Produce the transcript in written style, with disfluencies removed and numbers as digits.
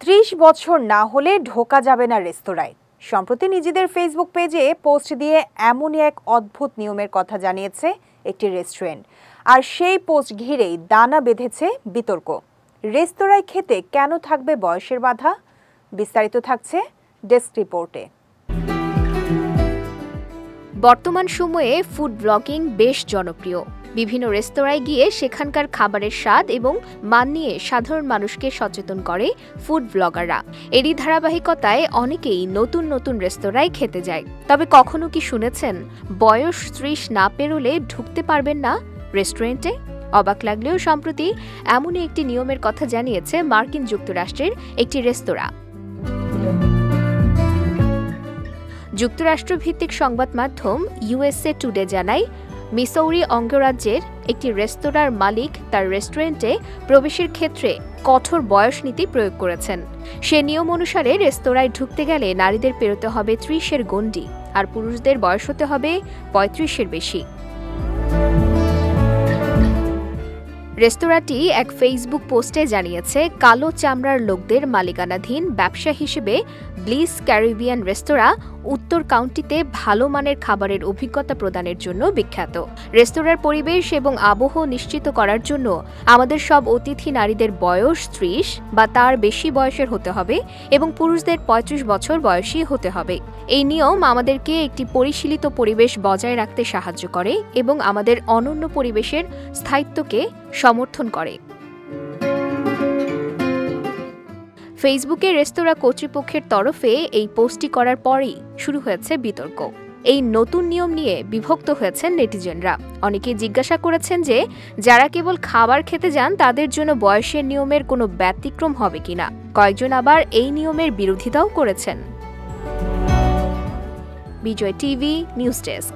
30 বছর না হলে ঢোকা যাবে না রেস্তোরাঁয়। সম্প্রতি নিজেদের ফেসবুক পেজে পোস্ট দিয়ে এমনই এক অদ্ভুত নিয়মের কথা জানিয়েছে একটি রেস্টুরেন্ট। আর সেই পোস্ট ঘিরেই দানা বেঁধেছে বিতর্ক। রেস্তোরাঁয় খেতে কেন থাকবে বয়সের বাধা? বিস্তারিত থাকছে ডেস্ক রিপোর্টে। বর্তমান সময়ে ফুড ব্লগিং বেশ জনপ্রিয়। বিভিন্ন রেস্তোরাঁয় গিয়ে সেখানকার খাবারের স্বাদ এবং মান নিয়ে সাধারণ মানুষকে সচেতন করে ফুড ব্লগাররা। এরই ধারাবাহিকতায় অনেকেই নতুন নতুন রেস্তোরাঁয় খেতে যায়। তবে কখনো কি শুনেছেন বয়স 30 না পেরোলে ঢুকতে পারবেন না রেস্টুরেন্টে? অবাক লাগলেও সম্প্রতি এমনই একটি নিয়মের কথা জানিয়েছে মার্কিন যুক্তরাষ্ট্রের একটি রেস্তোরাঁ। যুক্তরাষ্ট্রভিত্তিক সংবাদ মাধ্যম USA টুডে জানায়, মিসৌরি অঙ্গরাজ্যের একটি রেস্তোরাঁর মালিক তার রেস্টুরেন্টে প্রবেশের ক্ষেত্রে কঠোর বয়স নীতি প্রয়োগ করেছেন। সে নিয়ম অনুসারে রেস্তোরাঁয় ঢুকতে গেলে নারীদের পেরোতে হবে 30-এর গণ্ডি, আর পুরুষদের বয়স হতে হবে 35-এর বেশি। রেস্তোরাঁটি এক ফেসবুক পোস্টে জানিয়েছে, কালো চামড়ার লোকদের মালিকানাধীন ব্যবসা হিসেবে ব্লিস ক্যারিবিয়ান রেস্তোরাঁ উত্তর কাউন্টিতে ভালো মানের খাবারের অভিজ্ঞতা প্রদানের জন্য বিখ্যাত। রেস্তোরাঁর পরিবেশ এবং আবহ নিশ্চিত করার জন্য আমাদের সব অতিথি নারীদের বয়স 30 বা তার বেশি বয়সের হতে হবে এবং পুরুষদের 35 বছর বয়সী হতে হবে। এই নিয়ম আমাদেরকে একটি পরিশীলিত পরিবেশ বজায় রাখতে সাহায্য করে এবং আমাদের অনন্য পরিবেশের স্থায়িত্বকে সমর্থন করে। ফেসবুকে রেস্তোরাঁ কর্তৃপক্ষের তরফে এই পোস্টটি করার পরেই শুরু হয়েছে বিতর্ক। এই নতুন নিয়ম নিয়ে বিভক্ত হয়েছেন নেটিজেনরা। অনেকে জিজ্ঞাসা করেছেন যে যারা কেবল খাবার খেতে যান তাদের জন্য বয়সের নিয়মের কোনো ব্যতিক্রম হবে কিনা। কয়েকজন আবার এই নিয়মের বিরোধিতাও করেছেন। বিজয় টিভি নিউজ ডেস্ক।